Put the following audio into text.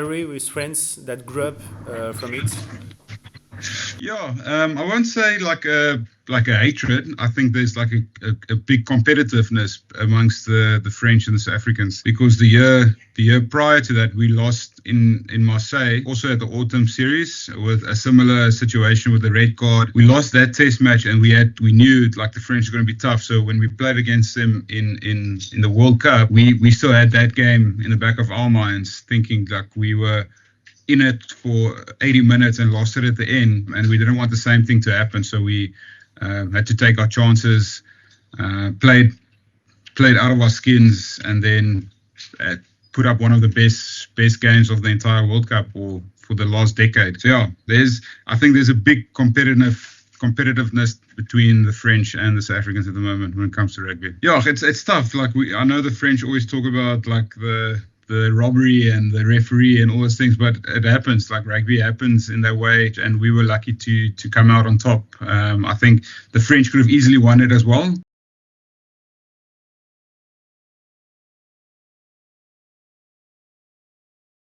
rivalry with friends that grew up from it? Yeah, I won't say like a hatred. I think there's like a big competitiveness amongst the French and the South Africans, because the year prior to that we lost in Marseille, also at the autumn series, with a similar situation with the red card. We lost that test match, and we knew like the French were going to be tough. So when we played against them in the World Cup, we still had that game in the back of our minds, thinking like we were in it for 80 minutes and lost it at the end, and we didn't want the same thing to happen. So we had to take our chances, played out of our skins, and then put up one of the best games of the entire World Cup or for the last decade. So yeah, I think there's a big competitiveness between the French and the South Africans at the moment when it comes to rugby. Yeah, it's tough. Like I know the French always talk about like the robbery and the referee and all those things, but it happens. Like rugby happens in that way, and we were lucky to come out on top. I think the French could have easily won it as well.